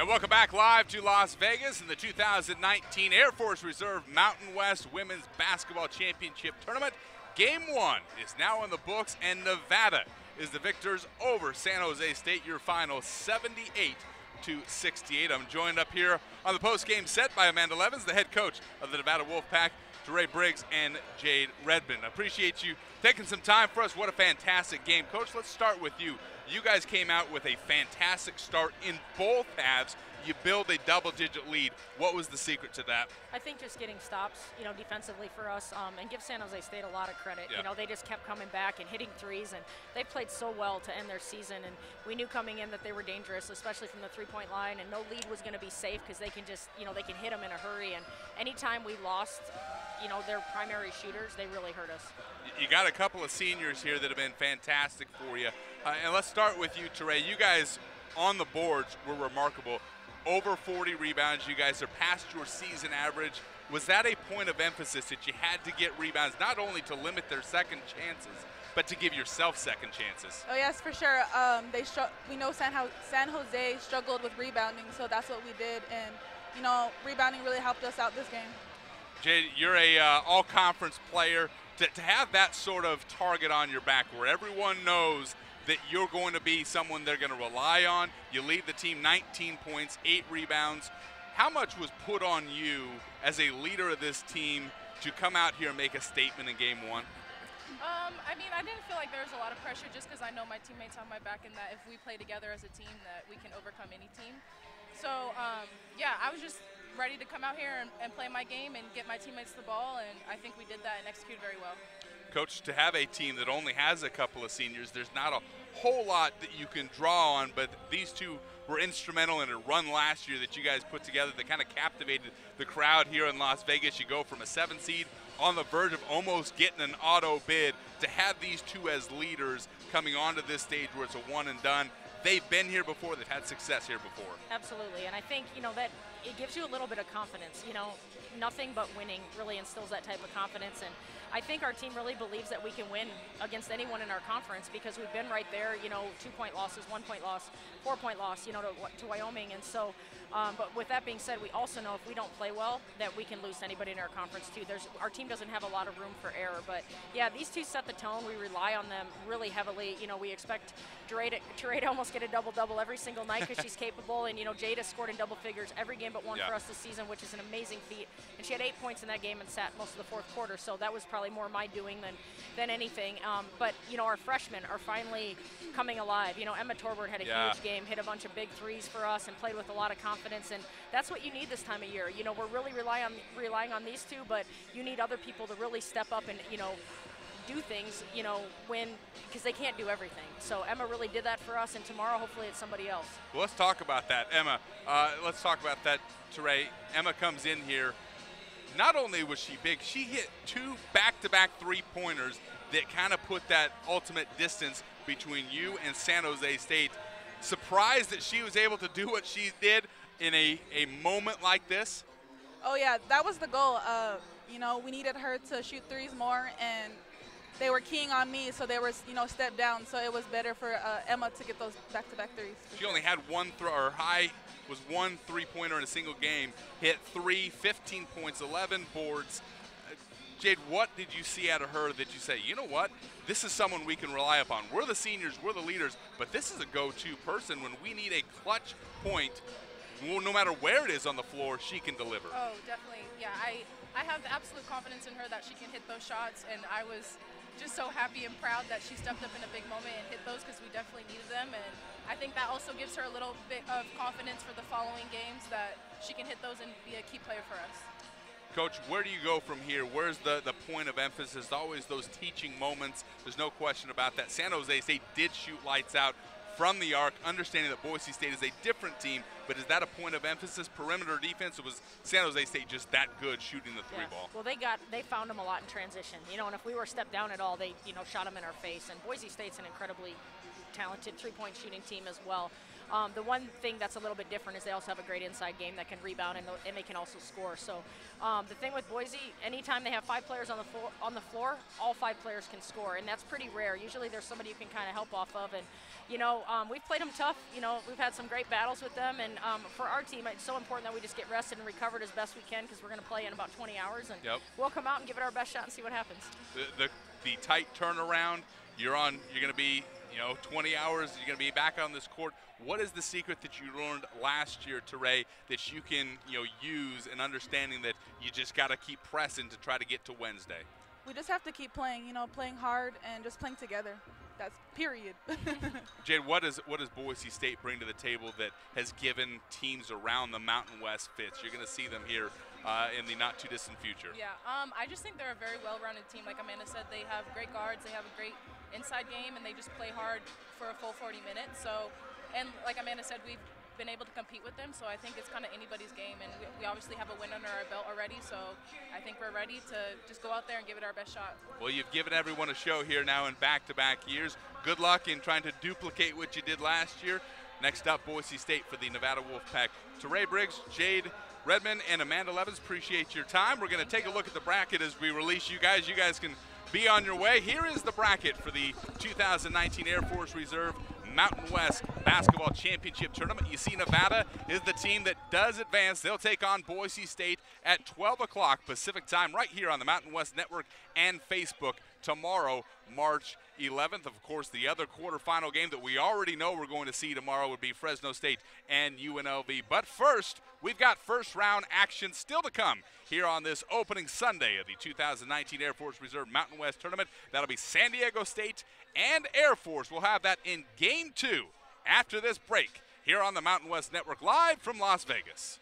And welcome back live to Las Vegas in the 2019 Air Force Reserve Mountain West Women's Basketball Championship Tournament. Game 1 is now on the books, and Nevada is the victors over San Jose State. Your final 78-68. I'm joined up here on the post-game set by Amanda Levens, the head coach of the Nevada Wolfpack, Terae Briggs, and Jade Redmon. I appreciate you taking some time for us. What a fantastic game. Coach, let's start with you. You guys came out with a fantastic start in both halves. You build a double-digit lead. What was the secret to that? I think just getting stops, defensively for us, and give San Jose State a lot of credit. Yeah. They just kept coming back and hitting threes, and they played so well to end their season. And we knew coming in that they were dangerous, especially from the three-point line, and no lead was going to be safe because they can just, they can hit them in a hurry. And anytime we lost, their primary shooters, they really hurt us. You got a couple of seniors here that have been fantastic for you. And let's start with you, Terae. You guys on the boards were remarkable. Over 40 rebounds. You guys surpassed your season average. Was that a point of emphasis that you had to get rebounds, not only to limit their second chances, but to give yourself second chances? Oh, yes, for sure. We know San Jose struggled with rebounding, so that's what we did. And, rebounding really helped us out this game. Jade, you're a all-conference player. To have that sort of target on your back where everyone knows that you're going to be someone they're going to rely on. You lead the team 19 points, 8 rebounds. How much was put on you as a leader of this team to come out here and make a statement in game 1? I didn't feel like there was a lot of pressure just because I know my teammates on my back and that if we play together as a team that we can overcome any team. So, I was just ready to come out here and play my game and get my teammates the ball, and I think we did that and executed very well. Coach, to have a team that only has a couple of seniors, there's not a whole lot that you can draw on, but these two were instrumental in a run last year that you guys put together that kind of captivated the crowd here in Las Vegas. You go from a 7 seed on the verge of almost getting an auto bid to have these two as leaders coming onto this stage where it's a one and done. They've been here before. They've had success here before. Absolutely, and I think, that it gives you a little bit of confidence. Nothing but winning really instills that type of confidence, and I think our team really believes that we can win against anyone in our conference because we've been right there, 2-point losses, 1-point loss, 4-point loss, to Wyoming. And so, but with that being said, we also know if we don't play well that we can lose to anybody in our conference too. Our team doesn't have a lot of room for error, but yeah, these two set the tone. We rely on them really heavily. We expect Terae to almost get a double-double every single night because she's capable, and Jade has scored in double figures every game but one for us this season, which is an amazing feat. And she had 8 points in that game and sat most of the fourth quarter, so that was probably more my doing than anything. But our freshmen are finally coming alive. Emma Torbert had a huge game, hit a bunch of big threes for us, and played with a lot of confidence. And that's what you need this time of year. We're really relying on these two, but you need other people to really step up and do things, because they can't do everything. So Emma really did that for us, and tomorrow hopefully it's somebody else. Well, let's talk about that, Emma. Let's talk about that, Terae. Emma comes in here. Not only was she big, she hit 2 back-to-back three-pointers that kind of put that ultimate distance between you and San Jose State. Surprised that she was able to do what she did in a moment like this? Oh, yeah, that was the goal. We needed her to shoot threes more, and they were keying on me, so they were, stepped down. So it was better for Emma to get those back-to-back threes. She only had one her high was 1 3-pointer in a single game, hit 3, 15 points, 11 boards. Jade, what did you see out of her that you say, you know what, this is someone we can rely upon? We're the seniors, we're the leaders, but this is a go-to person when we need a clutch point. Well, no matter where it is on the floor, she can deliver. Oh, definitely. Yeah, I have the absolute confidence in her that she can hit those shots, and I was just so happy and proud that she stepped up in a big moment and hit those because we definitely needed them. And I think that also gives her a little bit of confidence for the following games that she can hit those and be a key player for us. Coach, where do you go from here? Where's the point of emphasis? Always those teaching moments. There's no question about that. San Jose State did shoot lights out from the arc, understanding that Boise State is a different team, but is that a point of emphasis, perimeter defense, or was San Jose State just that good shooting the three ball? Well, they found them a lot in transition, and if we were stepped down at all, they, shot them in our face, and Boise State's an incredibly talented three-point shooting team as well. The one thing that's a little bit different is they also have a great inside game that can rebound and they can also score. So the thing with Boise, anytime they have 5 players on the floor, all 5 players can score, and that's pretty rare. Usually there's somebody you can kind of help off of, and we've played them tough. We've had some great battles with them, and for our team, it's so important that we just get rested and recovered as best we can because we're going to play in about 20 hours, and we'll come out and give it our best shot and see what happens. The tight turnaround, you're going to be 20 hours, you're going to be back on this court. What is the secret that you learned last year, Terae, that you can use in understanding that you just got to keep pressing to try to get to Wednesday? We just have to keep playing, playing hard and just playing together. That's period. Jade, what does Boise State bring to the table that has given teams around the Mountain West fits? You're going to see them here in the not-too-distant future. Yeah, I just think they're a very well-rounded team. Like Amanda said, they have great guards, they have a great inside game, and they just play hard for a full 40 minutes. So, and like Amanda said, we've been able to compete with them, so I think it's kind of anybody's game, and we obviously have a win under our belt already, so I think we're ready to just go out there and give it our best shot. Well, you've given everyone a show here now in back-to-back years. Good luck in trying to duplicate what you did last year. Next up, Boise State for the Nevada Wolfpack. Terae, Briggs, Jade, Redmon, and Amanda Levens, appreciate your time. We're going to take a look at the bracket as we release you guys. You guys can be on your way. Here is the bracket for the 2019 Air Force Reserve Mountain West Basketball Championship Tournament. You see Nevada is the team that does advance. They'll take on Boise State at 12 o'clock Pacific time right here on the Mountain West Network and Facebook tomorrow, March 11th. Of course, the other quarterfinal game that we already know we're going to see tomorrow would be Fresno State and UNLV. But first, we've got first round action still to come here on this opening Sunday of the 2019 Air Force Reserve Mountain West Tournament. That'll be San Diego State and Air Force. We'll have that in Game 2 after this break here on the Mountain West Network live from Las Vegas.